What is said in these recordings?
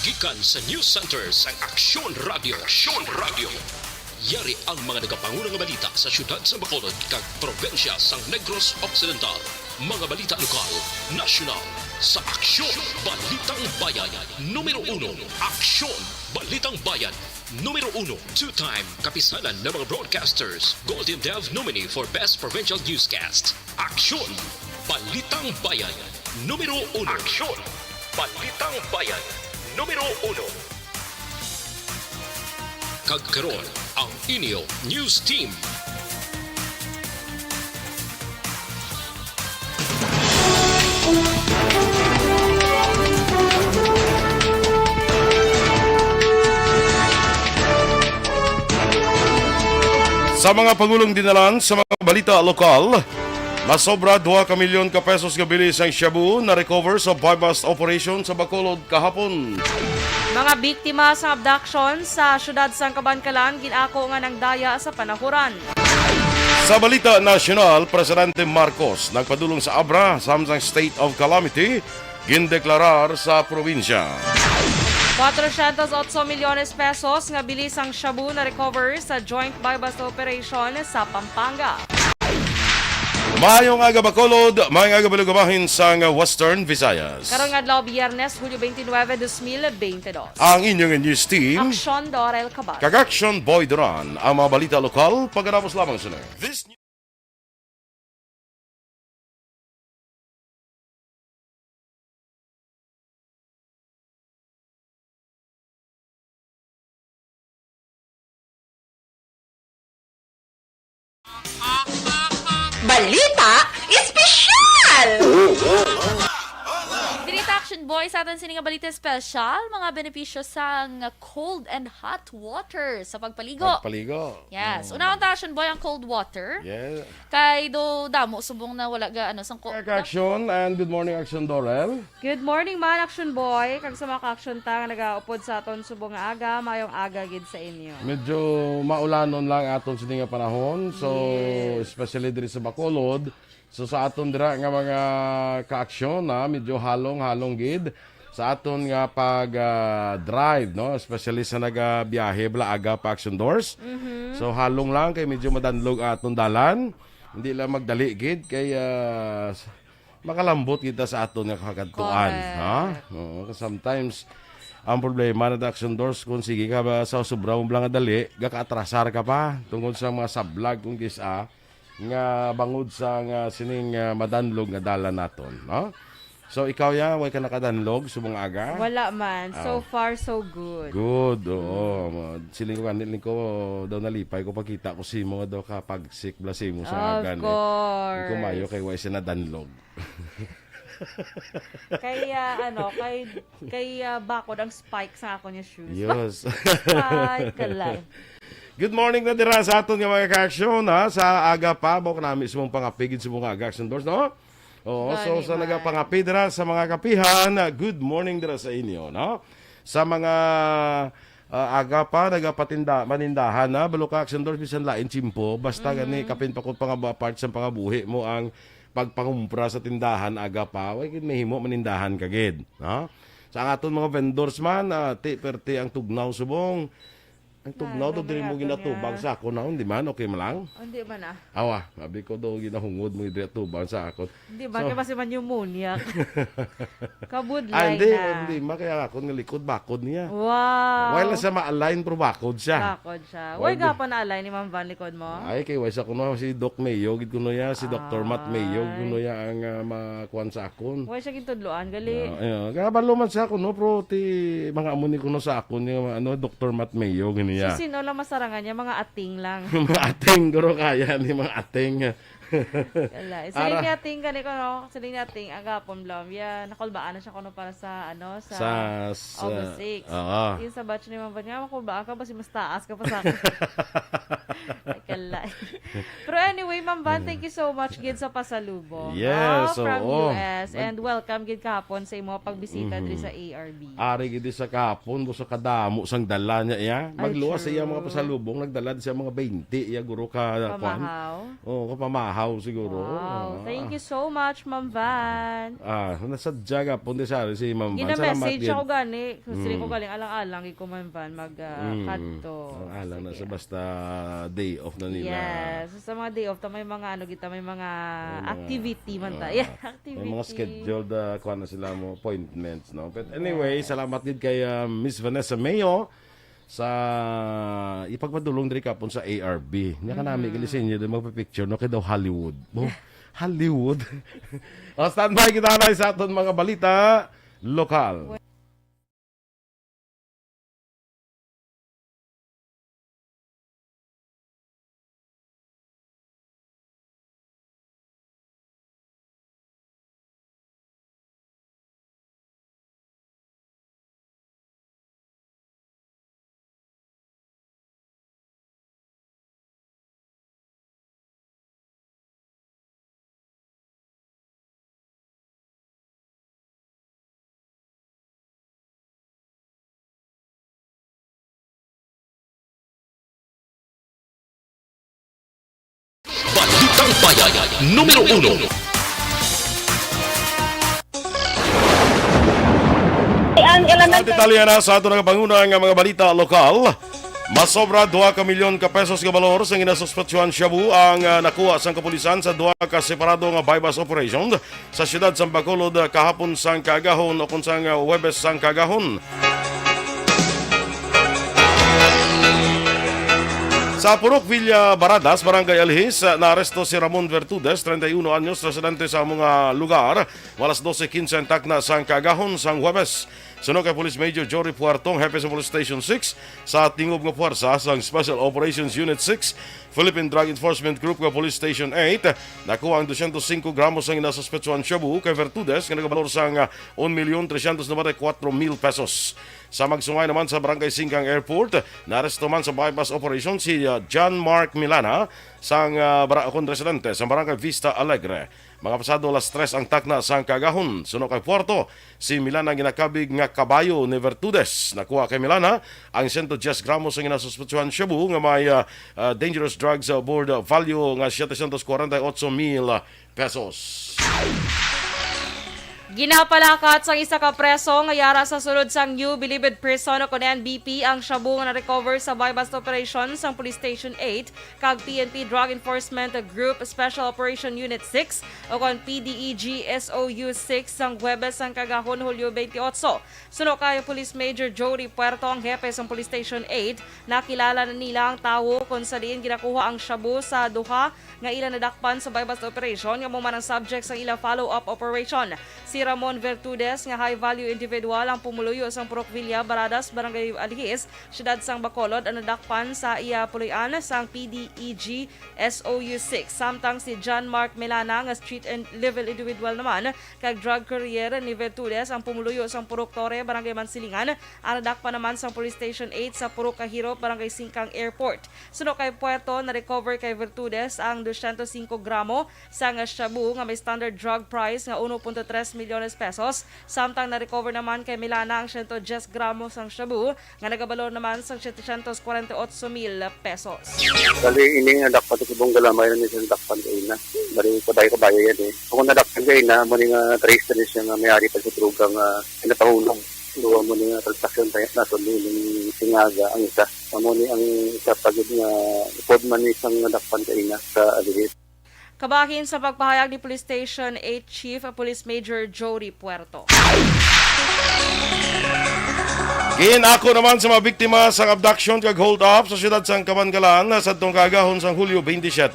Gikan sa News Center sa Aksyon Radio. Aksyon Radio. Yari ang mga nagapangunang balita sa syudad sa Bacolod kag probensya sa Negros Occidental. Mga balita lokal, nasyonal, sa Aksyon Balitang Bayan. Numero 1, Aksyon Balitang Bayan. Numero 1, two-time kapisanan ng mga broadcasters. Golden Dove nominee for Best Provincial Newscast. Aksyon Balitang Bayan. Numero 1. Aksyon Balitang Bayan. Numero 1. Kagkaroon ang inyo News Team. Sa mga pagulong dinalan sa mga balita lokal, masobra 2 ka milyon ka pesos nga bilis ang shabu na recover sa buy-bust operation sa Bacolod kahapon. Mga biktima sa abduction sa syudad sa Kabankalan ginako nga ng daya sa panahuran. Sa balita nasyonal, Presidente Marcos nagpadulong sa Abra samtang state of calamity gindeklarar sa probinsya. 408 milyones pesos nga bilis ang shabu na recover sa joint buy-bust operation sa Pampanga. Maayong aga Bacolod, maayong aga balugabahin sa Western Visayas. Karong adlaw Biyernes, Hulyo 29, 2022. Ang inyong news team, Aksyon Dorel Cabal. Kag-Action Boy Duran, ang mga balita lokal, pagkatapos lamang sila. Balita Espesyal! Dirita Action Boy sa atin sining nga balita special, mga benepisyo sa cold and hot water sa pagpaligo. Paligo. Yes. Una ang Action Boy ang cold water. Yeah. Kay do damo subong na wala ga ano sang Kag-Action and good morning Action Dorel. Good morning man, Action Boy. Kag sa mga ka-action ta nga nagaupod sa aton subong nga aga, mayong aga gid sa inyo. Medyo maulanon lang aton sa nga panahon. So, especially diri sa Bacolod. So, sa aton dira nga mga ka-aksyon, medyo halong gid. Sa aton nga pag-drive, no? Especially sa nagabiyahe, bala aga pa action doors. So, halong lang kay medyo madanlog aton dalan. Hindi lang magdali gid kay makalambot kita sa aton nga kakadtuan. Ha? Oo, sometimes, ang problema na action doors kung sige ka ba sa sobrang lang dali, gaka-atrasar ka pa tungkol sa mga sablag kung kisa nga bangod sa nga sining madanlog nga dala naton, no? So ikaw ya, way ka nakadanlog subong aga? Wala man. So far, so good. Good, oo. Siling ko kanil ko daw nalipay ko pagkita ko simo daw ka pagsik blasimo sa aga Of ni. course. Ko mayo kay way na danlog. Kaya kay bakod ang spike sa ako niya shoes. Yes. Spike ka lang. Good morning na dira sa aton nga mga ka-aksyon, ha? Sa aga pa, bok namin sumong pangapigid sa mga aga-action doors, no? Oo, so sa nagapangapid dira sa mga kapihan, good morning dira sa inyo, no? Sa mga aga pa, manindahan, na balo ka-action doors, bisan lain chimpo, basta gani kapin pa ko part sa pangabuhi mo ang pagpangumpra sa tindahan aga pa, way gid mahimo manindahan kagid, no? Sa aton mga vendors man, ti ang tugnaw subong. Ang tugnaw do diri mo ginatubang sa ako na, di man okay man lang. Hindi ba na? Awa, sabi ko daw ginahungod mo diri tubang sa ako. Hindi ba? Kaya kasi man pneumonia. Kabudlay Hindi, na. hindi makaya ako ng likod bakod niya. Wow. Wala sa ma-align pero bakod siya. Bakod siya. Uy, Wala. gapa na alay ni Ma'am Van likod mo? Ay kay wala kuno si Doc Mayo gid kuno ya, si Dr. Matt Mayo kuno ya ang makuan sa akon. Uy, siya gitudloan, gali. Ayun, gabalo man sa ako no pro ti mga amuni kuno sa akon yung Dr. Matt Mayo gini ya. Sino lang masarangan niya? Mga ating lang. Mga ating guro kaya ni mga ating. Wala. Siling ni ating gani ko, no? Siling ni ating agapon blam. Ya, nakulbaan na siya kuno para sa, sa August 6. Oo. Yung sa batch ni Ma'am Van, nga, makulbaan ka ba si mas taas ka pa sa akin? Kalay. Pero anyway, Ma'am Van, thank you so much gid sa pasalubong. Yes, from oo. US. And welcome gid kahapon sa imo pagbisita diri sa ARB. Ari gidi sa kahapon, gusto kadamo sang dala niya iya. Magluwas sa true. iya mga pasalubong, nagdala siya mga 20 iya guro ka kwan. Pamahaw. Oo, kapamahaw siguro. Wow. Thank you so much, Ma'am Van. Nasadya ka punti sa si Ma'am Van. Gina-message din. ako gani. Gusto ko galing alang-alang iko Ma'am Van mag-kadto. Ang alam na sa basta day off na nila. Yes. Sa mga day off, may mga may mga activity man ta. Yeah, activity. May mga scheduled kuha na sila mo appointments, no? But anyway, salamat din kay Miss Vanessa Mayo sa ipagpadulong diri kapon sa ARB. Nya ka nami kilisin niya magpa-picture no kay daw Hollywood. Hollywood. Standby kita na sa aton mga balita lokal. Balitang Bayan, numero 1. Sa detalye na sa ato ng pangunang mga balita lokal, masobra 2 ka milyon ka pesos ka balor sa ginasuspetsyohan shabu ang nakuha sang kapulisan sa 2 ka separado nga bypass operation sa siyudad sang Bacolod kahapon sang kagahon o kung sang Huwebes sang kagahon. Sa Purok Villa Baradas, Barangay Alhis, naaresto si Ramon Vertudes, 31 anyos, residente sa mga lugar, walas 12:15 ang takna sang kagahon sang Huwebes. Sunod kay Police Major Jory Puartong, hepe sa Police Station 6, sa tingog nga puwersa sang Special Operations Unit 6, Philippine Drug Enforcement Group nga Police Station 8, nakuha ang 205 gramos ang inasuspetsuhan shabu kay Vertudes, nga nagabalor sang 1,394,000 pesos. Sa magsungay naman sa Barangay Singkang Airport, naaresto man sa bypass operation si John Mark Milana, sang residente sa Barangay Vista Alegre. Mga pasado alas 3 ang takna sa kagahon. Sunod kay Puerto, si Milana ginakabig nga kabayo ni Vertudes. Nakuha kay Milana ang 110 gramos ang inasuspetsuhan shabu nga may dangerous drugs aboard value nga 748,000 pesos. Ginapalakat sang isa ka preso nga yara sa sulod sang New Bilibid Prison o kon NBP ang shabu nga na-recover sa bypass operation sang Police Station 8 kag PNP Drug Enforcement Group Special Operation Unit 6 o kon PDEG SOU 6 sang Huwebes sang kagahon Hulyo 28. Suno kay Police Major Jory Puerto ang hepe sang Police Station 8, nakilala na nila ang tawo kung sa diin ginakuha ang shabu sa duha nga ila nadakpan sa bypass operation nga mo man ang subject sang ila follow-up operation. Si Ramon Vertudes nga high-value individual ang pumuluyo sang Purok Villa Baradas, Barangay Alhis, siyudad sang Bacolod ang nadakpan sa iya puloy-an sang PDEG SOU 6. Samtang si John Mark Milana nga street and level individual naman kag drug courier ni Vertudes ang pumuluyo sang Purok Torre, Barangay Mansilingan, ang nadakpan naman sang Police Station 8 sa Purok Kahirop, Barangay Singkang Airport. Suno kay Puerto na recover kay Vertudes ang 205 gramo sang shabu nga may standard drug price nga 1.3 milyones pesos. Samtang na-recover naman kay Milana ang 110 gramos ang shabu nga nagabalor naman sa 748,000 pesos. Bali, ini nga dapat ito ibong galamay na niya dakpan kayo na. Bali, kabay-kabay yan eh. Kung nadakpan kayo na, muli nga trace na niya nga may-ari pa sa drugang pinatahulong. Luwa mo nga transaksyon tayo na ito ng singaga ang isa. Muli ang isa pagod nga ipod man isang nadakpan kayo na sa Alihis. Kabahin sa pagpahayag ni Police Station 8 Chief Police Major Jory Puerto. Ginako naman sa mga biktima sa abduction kag hold up sa siyudad sang Kamangalan sa tong kagahon sang Hulyo 27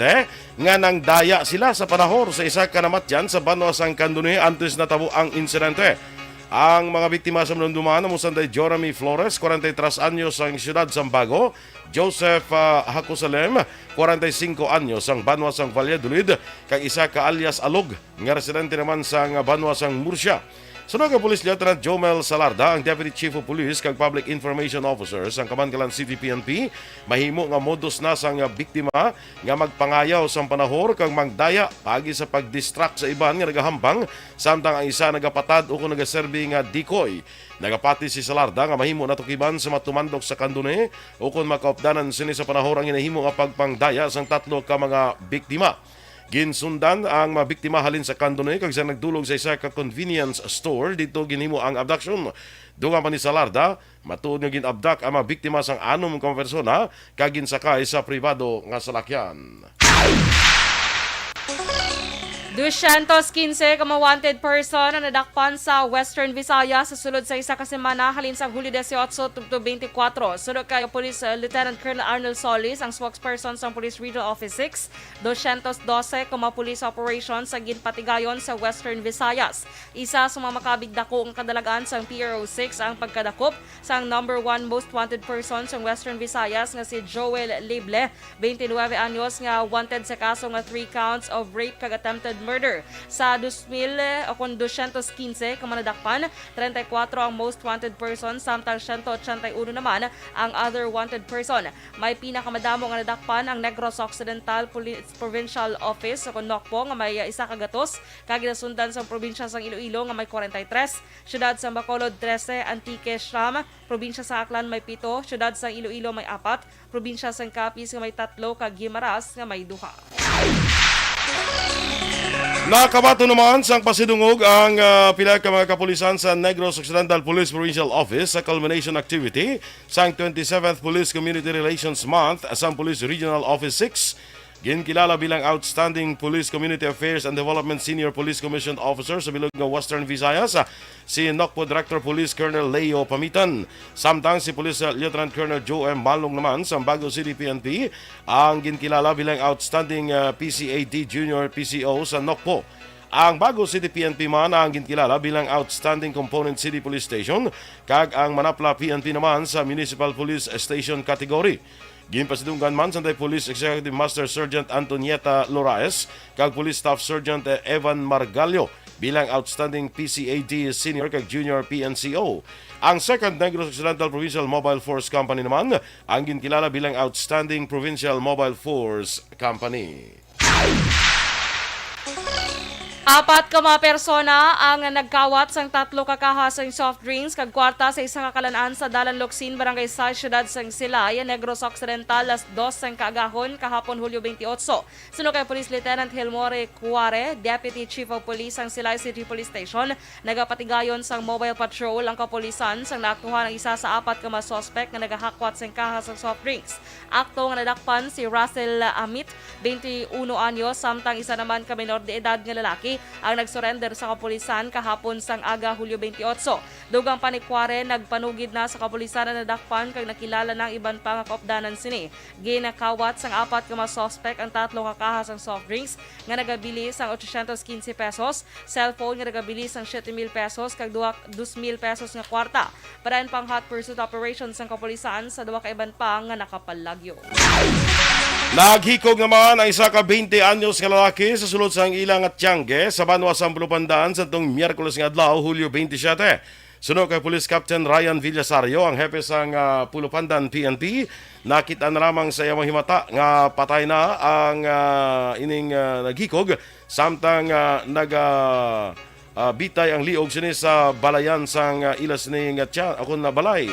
nga nang daya sila sa panahor sa isa ka namatyan sa banwa sang Kanduni antes natabo ang insidente. Ang mga biktima sa Mlunduman na musanday Jeremy Flores, 43 anyos ang siyudad sang Bago, Joseph Hakusalem, 45 anyos ang banwa sang Valladolid, kag isa ka alias Alog, nga residente naman sang banwa sang Murcia. Sunod ka Police Lieutenant Jomel Salarda, ang Deputy Chief of Police kag Public Information Officer sa Kamangalan City PNP, mahimo nga modus na sang biktima nga magpangayaw sa panahor kag magdaya pagi sa pagdistract sa iban nga nagahambang samtang ang isa nagapatad o kung nagaserbi nga decoy. Nagapati si Salarda nga mahimo natukiban sa matumandok sa kandune o kung makaupdanan sini sa panahor ang inahimo nga pagpangdaya sang tatlo ka mga biktima. Ginsundan ang mga biktima halin sa kandune kag sa nagdulog sa isa ka convenience store dito ginhimo ang abduction. Dungan pa ni Salarda, matuod nga gin-abduct ang mga biktima sang anom ka persona kag ginsakay sa pribado nga salakyan. 215 ka mga wanted person ang nadakpan sa Western Visayas sa sulod sa isa ka semana halin sa Hulyo 18, 2024. Sunod kay Police Lieutenant Colonel Arnold Solis, ang spokesperson sa Police Regional Office 6, 212 ka mga police operations sa ginpatigayon sa Western Visayas. Isa sa mga makabigdako ang kadalagan sa PRO 6 ang pagkadakop sa number 1 most wanted person sa Western Visayas nga si Joel Lible, 29 anyos nga wanted sa kaso nga 3 counts of rape kag attempted murder. Sa 215 ka manadakpan, 34 ang most wanted person samtang 181 naman ang other wanted person. May pinakamadamo nga nadakpan ang Negros Occidental Police Provincial Office sa Nokpo nga may isa ka gatos, kag ginasundan sa probinsya sang Iloilo nga may 43, syudad sa Bacolod 13, Antique Siyam, probinsya sa Aklan may 7, syudad sa Iloilo may 4, probinsya sa Capiz nga may 3 kag Guimaras nga may 2. Nakabato naman sang pasidungog ang pila ka mga kapulisan sa Negros Occidental Police Provincial Office sa culmination activity sang 27th Police Community Relations Month sa Police Regional Office 6. Ginkilala bilang Outstanding Police Community Affairs and Development Senior Police Commissioned Officer sa bilog ng Western Visayas, si Nokpo Director Police Colonel Leo Pamitan. Samtang si Police Lieutenant Colonel Joe M. Malong naman sa Bago City PNP ang ginkilala bilang Outstanding PCAD Junior PCO sa Nokpo. Ang Bago City PNP man ang ginkilala bilang Outstanding Component City Police Station kag ang Manapla PNP naman sa Municipal Police Station category. Ginpasidunggan man sa Police Executive Master Sergeant Antonieta Loraes kag Police Staff Sergeant Evan Margallo bilang Outstanding PCAD Senior kag Junior PNCO. Ang Second Negros Occidental Provincial Mobile Force Company naman ang ginkilala bilang Outstanding Provincial Mobile Force Company. 4 ka mga persona ang nagkawat sang 3 ka kahas ng soft drinks kag kwarta sa isang kakalanaan sa Dalan Locsin, Barangay sa Syudad sang Silay, Negros Occidental, alas 2 sang kaagahon kahapon Hulyo 28. Sunod kay Police Lieutenant Helmore Cuare, Deputy Chief of Police sang Silay City Police Station, nagapatigayon sang mobile patrol ang kapulisan sang naaktuhan ang isa sa 4 ka mga suspect nga nagahakwat sang kahas ng soft drinks. Akto nga nadakpan si Russell Amit, 21 anyos, samtang isa naman ka menor de edad nga lalaki ang nagsurrender sa kapulisan kahapon sang aga Hulyo 28. Dugang panikware nagpanugid na sa kapulisan na nadakpan kag nakilala ng iban pa nga kaupdanan sini. Ginakawat sang 4 ka mga suspect ang 3 ka kahas ng soft drinks nga nagabili sang 815 pesos, cellphone nga nagabili sang 7,000 pesos kag 2,000 pesos nga kwarta. Parayan pang hot pursuit operation sang kapulisan sa 2 ka iban pa nga nakapalagyo. Naghikog naman ang isa ka 20 anyos nga lalaki sa sulod sang ilang at Tiangge sa Banwa Sampulupandaan sa itong Miyerkules nga adlaw, Hulyo 27. Sunod kay Police Captain Ryan Villasario, ang hepe sang Pulupandan PNP, nakita na lamang sa iyang himata nga patay na ang ining naghikog samtang bitay ang liog sini sa balayan sang ilas ni nga akon na balay.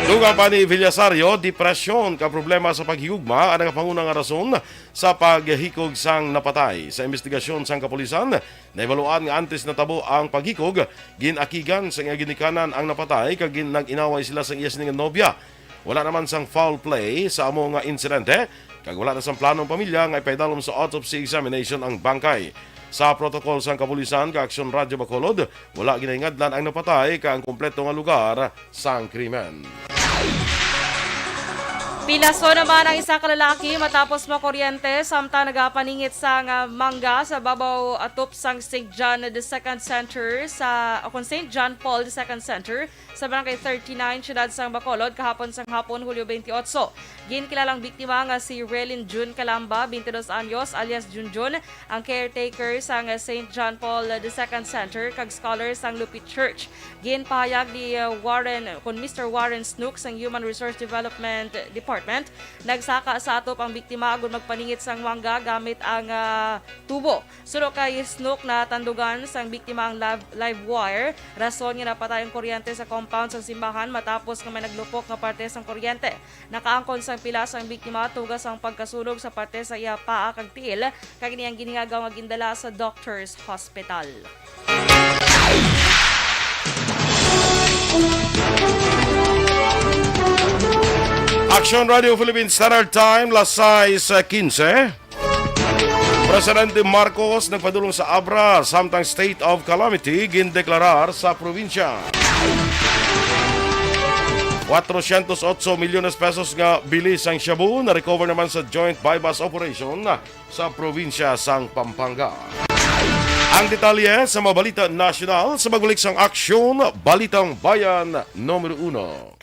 Dugang pa ni Villasario, depresyon ka problema sa paghigugma ang pangunang rason sa paghikog sang napatay. Sa investigasyon sang kapulisan, naibaluan nga antes natabo ang paghikog, ginakigan sa ginikanan ang napatay kag nag-inaway sila sa iyas ning nobya. Wala naman sang foul play sa amo nga insidente, kag wala na sang planong pamilya nga ipaidalom sa autopsy examination ang bangkay. Sa protocol sang kapulisan ka Aksyon Radyo Bacolod, wala ginaingadlan ang napatay ka ang kompleto nga lugar sang krimen. Pilaso naman ang isa ka lalaki matapos makuryente samtang nagapaningit sang mangga sa babaw atop sang St. John II Center St. John Paul II Center sa Barangay 39, Siyudad sang Bacolod kahapon sang hapon, Hulyo 28. Ginkilalang biktima nga si Relin June Calamba, 22 anyos alias Junjun, ang caretaker sang St. John Paul II Center kag scholar sang Lupit Church. Ginpahayag ni Mr. Warren Snook sang Human Resource Development Department, nagsaka sa atop ang biktima agon magpaningit sang mangga gamit ang tubo. Suno kay Snook na tandugan sang biktima ang live wire, rason nga napatay ang kuryente sa compound sang simbahan matapos nga may naglupok nga parte sang kuryente. Nakaangkon sang pila sang biktima tugas ang pagkasunog sa parte sa iya paa kag tiil, kag niyang ginhingagaw nga gindala sa Doctors Hospital. Action Radio Philippines Standard Time, las 6:15. Presidente Marcos nagpadulong sa Abra samtang state of calamity gindeklarar sa probinsya. 408 milyones pesos nga bilis ang shabu na recover naman sa joint bypass operation sa probinsya sang Pampanga. Ang detalye sa mga balita nasyonal sa magbalik sang aksyon, Balitang Bayan numero 1.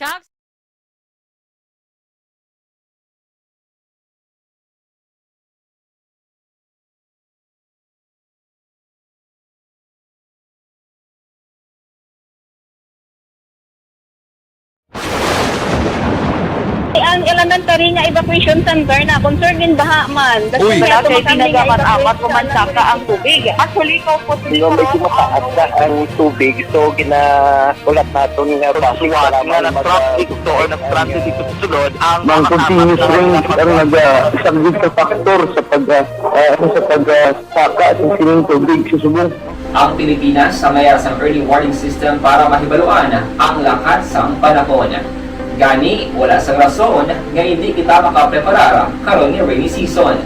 Ang elementary nga evacuation center na concern din baha man. Uy. Kaya pinagamat-amat kumansaka ang tubig. Actually, ko po Medyo mataas na ang tubig. So, ginaulat natin nga basiwala nga nag-traffic to or nag-traffic dito sa sulod. Ang continuous range ang isang dito factor sa pagsaka at sining tubig sa subong. Ang Pilipinas sa mayroon sa early warning system para mahibaluan ang lakas ng panahon. Gani, wala sang rason nga hindi kita makapreparar karon ni rainy season.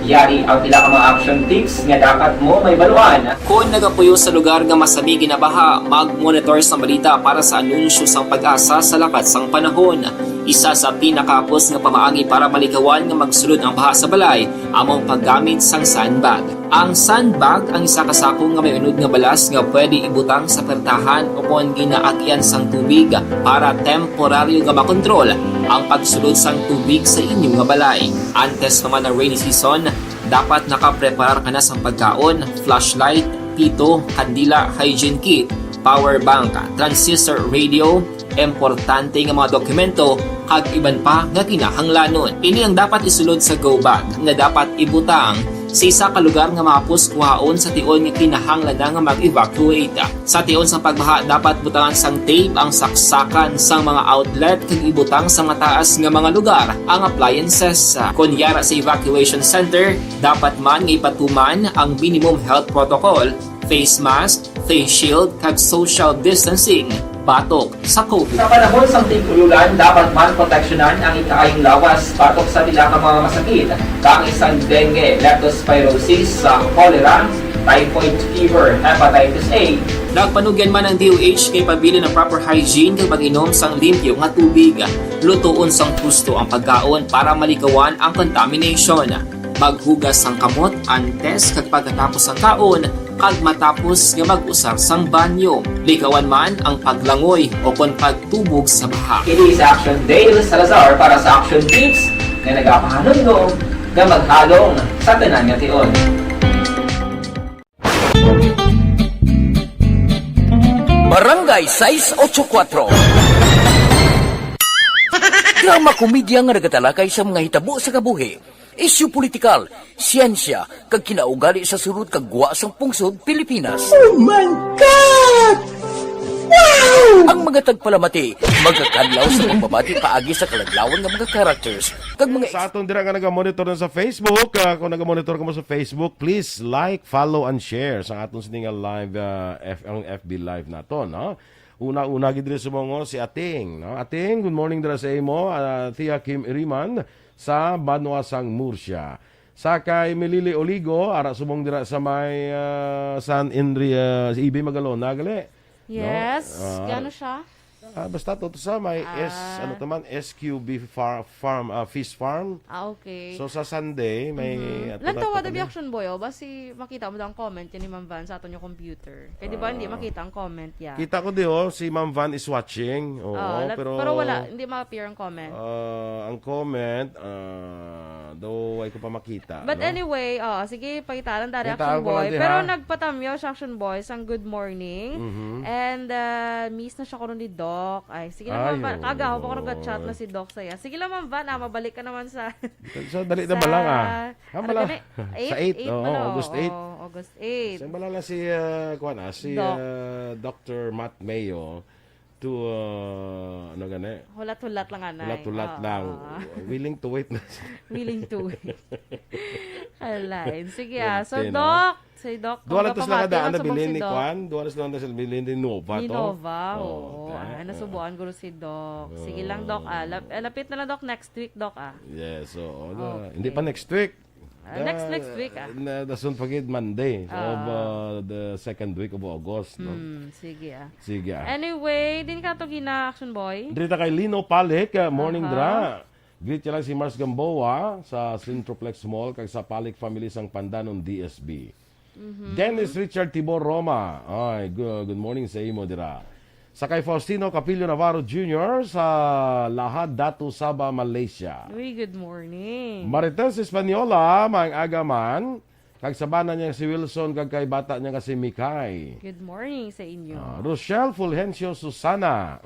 Yari ang pila ka mga action tips nga dapat mo may baluan. Kung nagapuyo sa lugar nga masabi ginabaha, mag-monitor sa balita para sa anunsyo sang pag-asa sa lakas sang panahon. Isa sa pinakapos nga pamaagi para malikawan nga magsulod ang baha sa balay, among paggamit sang sandbag. Ang sandbag ang isa kasakong nga may unod nga balas nga pwede ibutang sa pertahan upon ginaagyan sang tubig para temporaryo nga makontrol ang pagsulod sang tubig sa inyong nga balay. Antes naman ng rainy season, dapat nakapreparar ka na sang pagkaon, flashlight, pito, kandila, hygiene kit, power bank, transistor radio, importante nga mga dokumento kag iban pa nga kinahanglanon. Ini ang dapat isulod sa go bag nga dapat ibutang sa isa ka lugar nga mapus kuhaon sa tion nga kinahanglan nga mag-evacuate. Sa tion sa pagbaha dapat butangan sang tape ang saksakan sang mga outlet kag ibutang sa mataas nga mga lugar ang appliances. Kunyara sa evacuation center, dapat man nga ipatuman ang minimum health protocol, face mask, face shield kag social distancing batok sa COVID. Sa panahon sa tig-ululan, dapat man proteksyonan ang ikaayong lawas batok sa pila ka mga masakit, kang isang dengue, leptospirosis, cholera, typhoid fever, hepatitis A. Nagpanugyan man ang DOH kay pabili ng proper hygiene kay pag-inom sang limpyo nga tubig. Lutuon sang husto ang pagkaon para malikawan ang contamination. Maghugas sang kamot antes kag pagkatapos ang kaon kag matapos nga mag-usar sang banyo. Likawan man ang paglangoy o kon pagtubog sa baha. Kini sa Action Dale Salazar para sa Action Tips nga nagapahanundong nga maghalong sa tanan nga tion. Barangay 684 Drama komedya nga nagatalakay sa mga hitabo sa kabuhi, isyu politikal, siyensya, kag kinaugali sa surut kag guwa sang pungsod Pilipinas. Oh my God! Wow! Ang mga tagpalamati, magkakanlaw sa pagbabati paagi sa kalaglawan ng mga characters kag mga Sa aton dira nga naga-monitor na sa Facebook, kung naga-monitor ka mo sa Facebook, please like, follow and share sa aton sininga live ang FB live naton, no? Una-una gid diri sumongo si Ating, no? Ating, good morning dira sa imo, Tia Kim Iriman sa Banuasang Murcia. Sa kay Melili Oligo, ara sumong dira sa may San Indri, si Ibi Magalon, nagali. Yes, No? gano siya? Basta to sa may ano naman, SQB farm, fish farm. Okay. So sa Sunday, may... Lang tawad ang action boy, basi makita mo daw ang comment yan ni Ma'am Van sa aton yung computer. Kaya di ba hindi makita ang comment ya? Kita ko si Ma'am Van is watching. Oo, pero wala, hindi ma-appear ang comment. Ang comment, though ay ko pa makita. But no? anyway, sige, pakitaran dari Pakitaan action ko lang boy. di, Pero ha? nagpatamyo sa action boy sang good morning. And miss na siya ko rin ni Doc. Ay, sige lang, Ma'am Van. Kagaw pa ko nag-chat na si Doc saya. Sige lang, Ma'am Van, mabalik ka naman sa... So, dali na ba lang Ano gani? Sa 8, August 8. August 8. Saan ba lang si, Dr. Matt Mayo to, ano gani? Hulat-hulat lang, anay. Hulat-hulat lang. Willing to wait na. Willing to wait. Alain. Sige, so Ganti, no? Doc, si Doc, Duwalas tas lang daan na subong bilhin si ni Doc. Kwan. Duwalas lang na bilhin ni Nova to. Ni Nova, oo. ta. Nasubuan ko si Doc. Sige lang, Doc. Lapit na lang, Doc. Next week, Doc. Yes, so, Okay. hindi pa next week. Next week, Dasun pagid Monday of the second week of August. No? Sige, Sige. Anyway, din ka to gina, Action Boy. Drita kay Lino Palik, morning dra. Greet lang si Mars Gamboa sa Centroplex Mall kag sa Palik Family sang Pandanon DSB. Dennis Richard Tibor Roma. Ay, good morning sa imo dira. Sa kay Faustino Capillo Navarro Jr. sa Lahad Datu Sabah, Malaysia. Uy, good morning. Marites Espanyola, mang agaman. Kag sabana niya si Wilson, kag kay bata niya kasi Mikay. Good morning sa inyo. Rochelle Fulgencio Susana.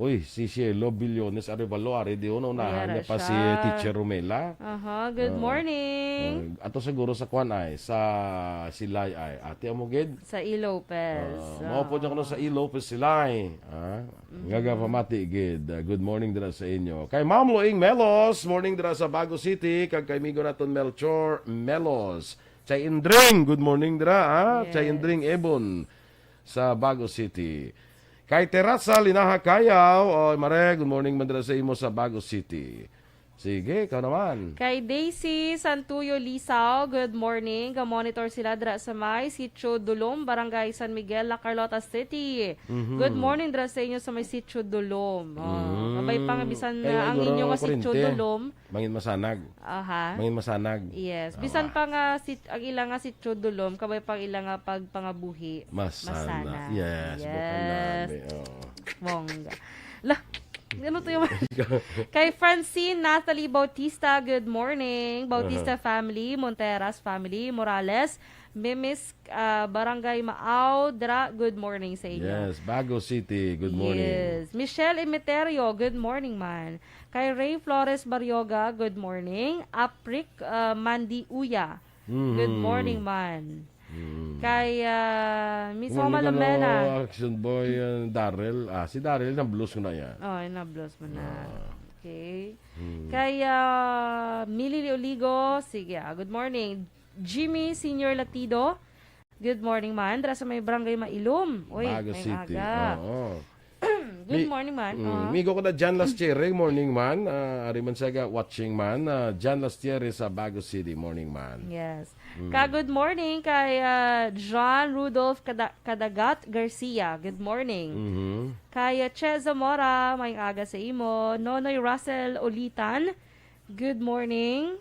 Uy, si Cielo Billones Arevalo, di uno unahan niya pa si Teacher Romela. Good morning. Ato siguro sa Kwan ay, sa Silay ay. Ate Amogid. Sa E. Lopez. Maupo niya ko sa E. Lopez Silay. Ngaga pamati, gid. Good morning dira sa inyo. Kay Ma'am Loing Melos, morning dira sa Bago City. Kag kay Migo naton Melchor Melos. Chay Indring, good morning dira. Yes. Chay Indring Ebon sa Bago City. Kay Terasa Linaha Kayaw, Mare, good morning man dira sa imo sa Bago City. Sige, ikaw naman. Kay Daisy Santuyo Lisaw, good morning. Ka-monitor sila dra sa may Sitio Dulom, Barangay San Miguel, La Carlota City. Good morning dra sa inyo sa may Sitio Dulom. Kabay pang bisan ang inyo nga Sitio Dulom. Mangin masanag. Mangin masanag. Yes. Bisan pa nga ang ilang nga Sitio Dulom, kabay pang ilang nga pagpangabuhi. Masana. Yes. Bongga. Lah, ano to yung... Kay Francine Nathalie Bautista, good morning. Bautista family, Monteras family, Morales, Mimis, Barangay Maaw, Dra, good morning sa inyo. Yes, Bago City, good morning. Yes. Michelle Emeterio, good morning man. Kay Ray Flores Baryoga, good morning. Aprik Mandi Uya, good morning man. Kay Miss Oma Lamena. Action boy Daryl. Si Daryl na blues ko na yan. Na-blues mo na. Okay. Kay Millie Oligo, sige, good morning. Jimmy Senior Latido, good morning man. Dara sa may Barangay Mailum. Uy, Bago may City. aga. Good morning man. Migo ko na Jan Lastiere, morning man. Ariman Sega, watching man. Jan Lastiere sa Bago City, morning man. Yes. Good morning kay John Rudolph Kadagat Garcia. Good morning. Kay Che Zamora, may aga sa imo. Nonoy Russell Olitan, good morning.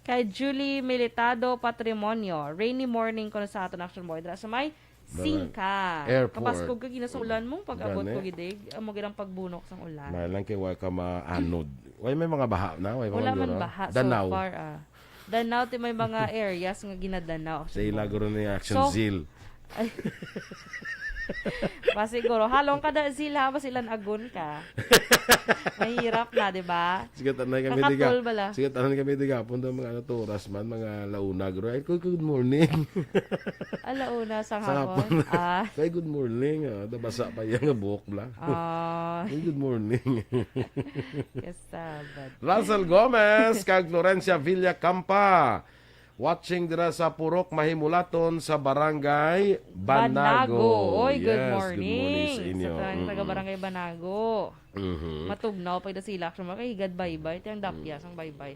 Kay Julie Militado Patrimonio, rainy morning ko na sa aton action boy. Dra sa may Singka. Airport. Kapaskog ka gina sa ulan mo, pag-abot ko gidig. Amo girang pagbunok sang ulan. May lang kay way ka maanod. Way may mga baha na. Way Wala mga man guro. baha Danaw. so far. Danaw ti may mga areas nga ginadanaw. Sa ila guro ni Action Zeal. Ay. Siguro, halong ka da sila, silan agun ka. Mahirap na, di ba? Sige, tanay kami Kakatol bala. Sige, tanay kami diga. Punta mga turas man, mga launa. Guro, ay, good morning. Alauna sa Sa hapon. hapon. Ay, good morning. Dabasa pa yan nga buhok bla. Ay, good morning. Kasabad. Russell Gomez, kag Florencia Villacampa. Watching dira sa Purok Mahimulaton sa Barangay Banago. Oy, good Yes, morning. Good morning sa inyo. Sa taga Barangay Banago. Matugnaw pa sila. Actually, makahigad baybay. Ito yung dapyas ang baybay.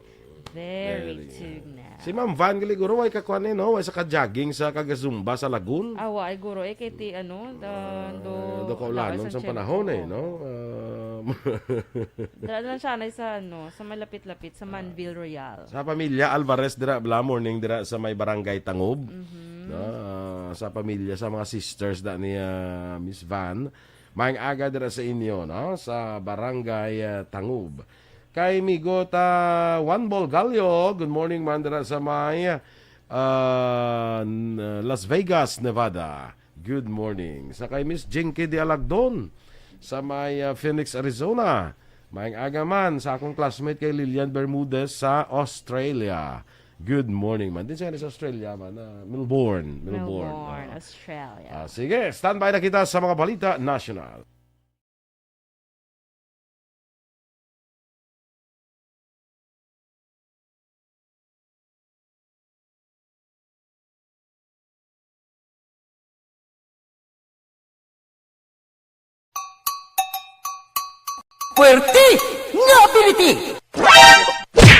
Very tugnaw. Si Ma'am Van Galiguro, ay kakuan no? Ay sa ka-jogging sa kagazumba sa Lagoon. Awa, ay guro, kay ti, Do kaulanon sa panahon no? Dala lang siya na sa malapit-lapit, sa Manville Royal. Sa pamilya Alvarez dira bla morning dira sa may barangay Tangob. No? Sa pamilya, sa mga sisters da ni Miss Van. Maayong aga dira sa inyo, no? Sa barangay Tangob. Kay Migot Juan Bolgalio, good morning man dira sa may Las Vegas, Nevada. Good morning. Sa kay Miss Jinky de Alagdon sa may Phoenix, Arizona. Maayong aga man sa akong classmate kay Lilian Bermudez sa Australia. Good morning man. Din siya sa Australia man. Melbourne. Australia. Sige, standby na kita sa mga balita national. Puwerte nga ability!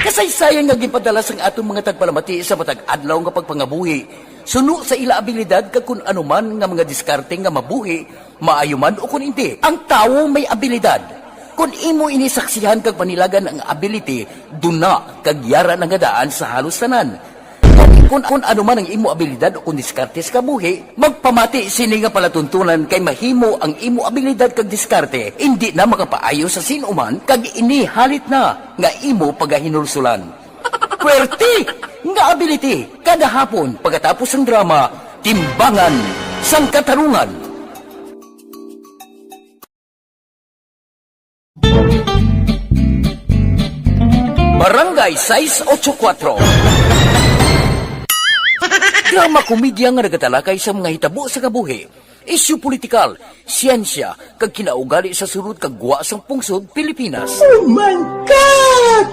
Kasaysayan nga gipadala sang atong mga tagpalamati sa matag adlaw nga pagpangabuhi. Suno sa ila abilidad kag kun anuman nga mga diskarte nga mabuhi, maayo man o kun hindi. Ang tawo may abilidad. Kung imo inisaksihan kag panilagan ang ability, duna kag yara nga daan sa halos tanan. Kung ano man ang imo abilidad o kung diskarte sa kabuhi, magpamati sini nga palatuntunan kay mahimo ang imo abilidad kag diskarte, hindi na makapaayo sa sinuman kag inihalit na nga imo pagahinulsulan. Puwerte nga ability kada hapon pagkatapos ng drama, Timbangan sang Katarungan. Barangay 684. Drama komedya nga nagatalakay sa mga hitabo sa kabuhi, isyu politikal, siyensya, kag kinaugali sa surut kag guwa sang pungsod Pilipinas. Oh my God!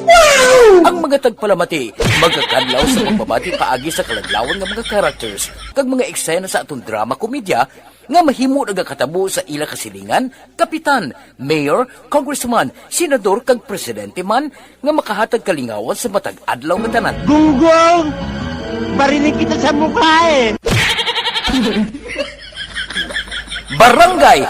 Wow! Ang mga tagpalamati, magkakadlaw sa pagbabati paagi sa kaladlawan nga mga characters, kag mga eksena sa atong drama komedya, nga mahimo nagakatabo sa ila kasilingan, kapitan, mayor, congressman, senador, kag presidente man, nga makahatag kalingawan sa matag adlaw nga tanan. Gunggong! Barinig kita sa mukha eh! Barangay!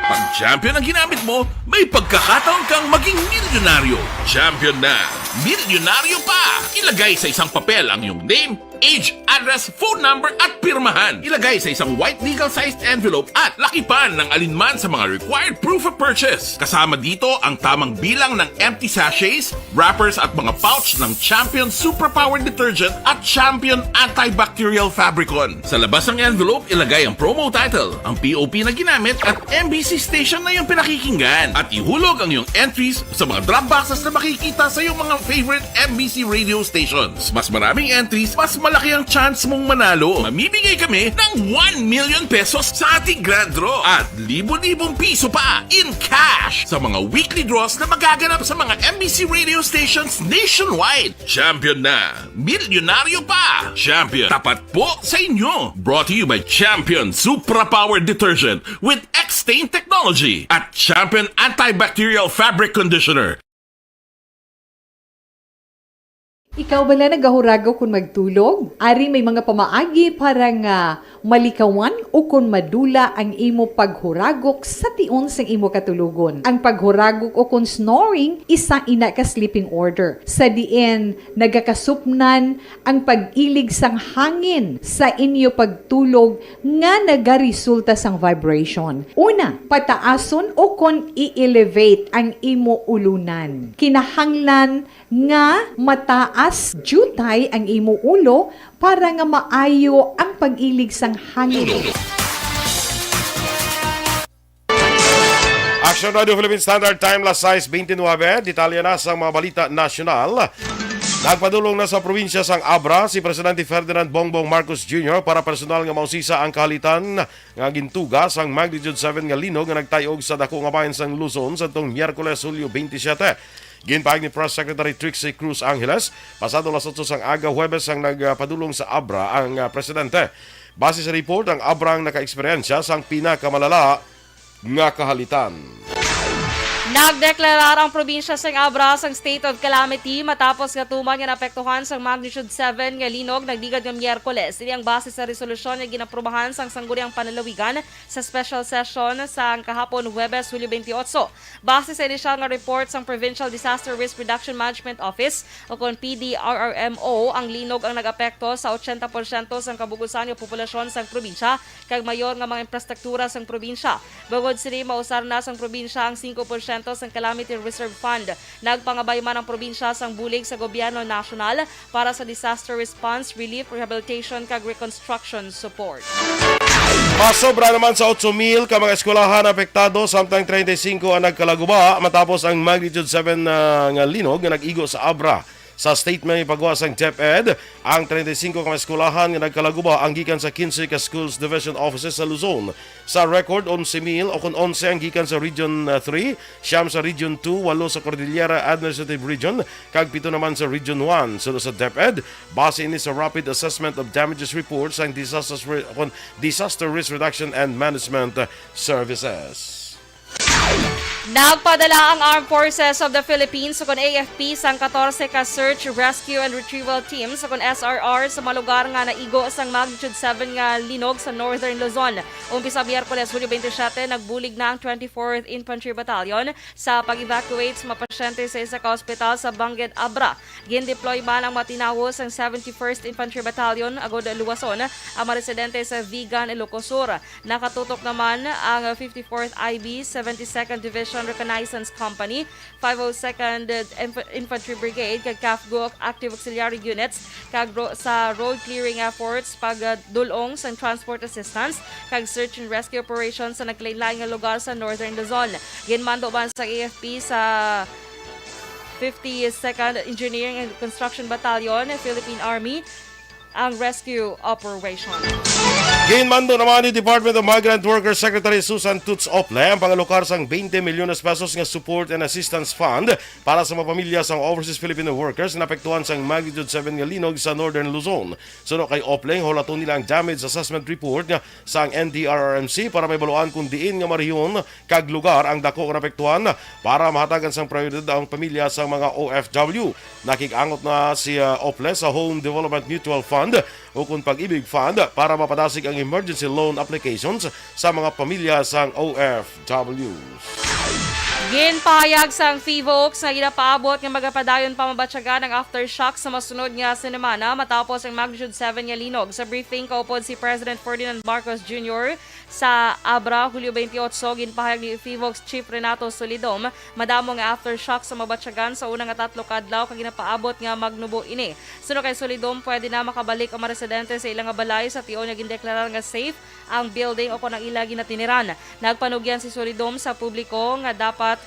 Pag champion ang ginamit mo, may pagkakataon kang maging milyonaryo. Champion na, milyonaryo pa! Ilagay sa isang papel ang iyong name, age, address, phone number at pirmahan. Ilagay sa isang white legal-sized envelope at lakipan ng alinman sa mga required proof of purchase. Kasama dito ang tamang bilang ng empty sachets, wrappers at mga pouch ng Champion Superpower Detergent at Champion Antibacterial Fabricon. Sa labas ng envelope, ilagay ang promo title, ang POP na ginamit at MBC station na yung pinakikinggan. At ihulog ang iyong entries sa mga drop boxes na makikita sa iyong mga favorite MBC radio stations. Mas maraming entries, mas malaki ang chance mong manalo. Mamimigay kami ng 1 million pesos sa ating grand draw at libo-libong piso pa in cash sa mga weekly draws na magaganap sa mga MBC radio stations nationwide. Champion na, milyonaryo pa. Champion, tapat po sa inyo. Brought to you by Champion Superpower Detergent with X-Stain Technology at Champion Antibacterial Fabric Conditioner. Ikaw bala nagahuragaw kung magtulog? Ari may mga pamaagi para nga malikawan o kung madula ang imo paghuragok sa tion sang imo katulugon. Ang paghuragok o kung snoring, isa ina ka sleeping order. Sa diin, nagakasupnan ang pag-ilig sang hangin sa inyo pagtulog nga nagaresulta sang vibration. Una, pataason o kung i-elevate ang imo ulunan. Kinahanglan nga mataas jutay ang imo ulo para nga maayo ang pag-ilig sang hangin. Action Radio Philippine Standard Time, las 6:29. Detalye na sa mga balita nasyonal. Nagpadulong na sa probinsya sang Abra si Presidente Ferdinand Bongbong Marcos Jr. para personal nga mausisa ang kahalitan nga gintuga sang magnitude 7 nga linog nga nagtayog sa dako nga bayan sang Luzon sa tong Miyerkules, Hulyo 27. Ginpahig ni Press Secretary Trixie Cruz Angeles, pasado las 8 sang aga Huwebes ang nagpadulong sa Abra ang presidente. Base sa report, ang Abra ang naka-eksperyensya sang pinakamalala nga kahalitan. Nagdeklarar ang probinsya sa Abra sang state of calamity matapos nga tuman nga naapektuhan sang magnitude 7 nga linog nagdigad nga Miyerkules. Ini ang base sa resolusyon nga ginaprubahan sang sangguniang panalawigan sa special session sang kahapon Huwebes, Hulyo 28. Base sa inisyal nga report sang Provincial Disaster Risk Reduction Management Office o kon PDRRMO, ang linog ang nagapekto sa 80% sang kabugusan nga populasyon sang probinsya kag mayor nga mga infrastruktura sang probinsya. Bugod sini mausar na sang probinsya ang 5% sang Calamity Reserve Fund. Nagpangabay man ang probinsya sang bulig sa gobyerno nasyonal para sa disaster response, relief, rehabilitation kag reconstruction support. Masobra naman sa 8,000 ka mga eskwelahan apektado, samtang 35 ang nagkalaguba matapos ang magnitude 7 nga linog nga nag-igo sa Abra. Sa statement ipagawa sang DepEd, ang 35 ka eskwelahan nga nagkalaguba ang gikan sa 15 ka schools division offices sa Luzon. Sa record 11,000 o kun 11 ang gikan sa Region 3, siyam sa Region 2, 8 sa Cordillera Administrative Region, kag 7 naman sa Region 1. Sunod sa DepEd, base ini sa Rapid Assessment of Damages Reports ang Disaster Risk Reduction and Management Services. Nagpadala ang Armed Forces of the Philippines o kon AFP sang 14 ka search, rescue and retrieval teams o kon SRR sa mga lugar nga naigo sang magnitude 7 nga linog sa Northern Luzon. Umpisa Miyerkules, Hulyo 27, nagbulig na ang 24th Infantry Battalion sa pag-evacuate sa mga pasyente sa isa ka ospital sa Bangged, Abra. Gin-deploy man ang matinawos ang 71st Infantry Battalion agod luwason ang mga residente sa Vigan, Ilocos Sur. Nakatutok naman ang 54th IB 72nd Division Reconnaissance Company, 502nd Infantry Brigade kag CAFGO Active Auxiliary Units kag sa road clearing efforts pagdulong sa transport assistance kag search and rescue operations sa naglain-lain nga lugar sa Northern Luzon. Ginmando man sa AFP sa 52nd Engineering and Construction Battalion, Philippine Army, ang rescue operation. Ginmando naman ni Department of Migrant Workers Secretary Susan Toots Ople ang pangalokar sang 20 milyones pesos nga support and assistance fund para sa mga pamilya sang overseas Filipino workers na apektuhan sang magnitude 7 nga linog sa Northern Luzon. Suno kay Ople, holaton nila ang damage assessment report nga sang NDRRMC para maibaluan kung diin nga mariyon kag lugar ang dako nga apektuhan para mahatagan sang prioridad ang pamilya sang mga OFW. Nakikangot na si Ople sa Home Development Mutual Fund o kung Pag-ibig Fund para mapadasig ang emergency loan applications sa mga pamilya sang OFWs. Ginpahayag sang FIVOX na ginapaabot nga magapadayon pa mabatyagan ang aftershock sa masunod nga semana matapos ang magnitude 7 nga linog. Sa briefing kaupod si President Ferdinand Marcos Jr. sa Abra, Hulyo 28, ginpahayag ni FIVOX Chief Renato Solidom madamo nga aftershock sa mabatyagan sa unang nga 3 kadlaw kag ginapaabot nga magnubo ini. Suno kay Solidom, pwede na makabalik ang mga residente sa ilang nga balay sa tion nga gindeklarar nga safe ang building o kung ang ilagi na tiniran. Nagpanugyan si Solidom sa publiko nga dapat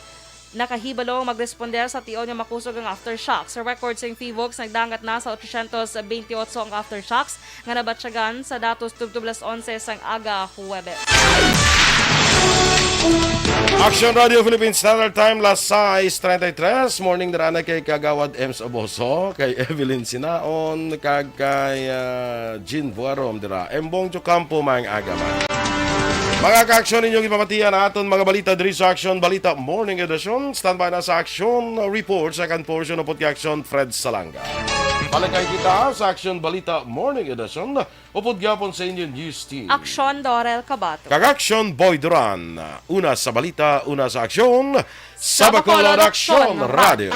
nakahibalo magresponder sa tion nga makusog ang aftershocks. Sa record sa FIVOX, nagdangat na sa 828 ang aftershocks nga nabatsyagan sa datos tubtublas 11 sang aga Huwebes. Action Radio Philippines Standard Time, last 6:33. Morning darana kay Kagawad Ems Oboso, kay Evelyn Sinaon, kag kay Jean Buarom dira. Embong Chocampo mang agaman. Mga ka-aksyon ninyong ipamatiyan na aton mga balita diri sa Action Balita Morning Edition. Standby na sa Action Report, second portion ng Podcast Fred Salanga. Palagay kita sa Action Balita Morning Edition. Upod gyapon sa inyo news team. Aksyon Dorel Cabato. Kag-Action Boy Duran. Una sa balita, una sa aksyon. Sa Bacolod Action Radio.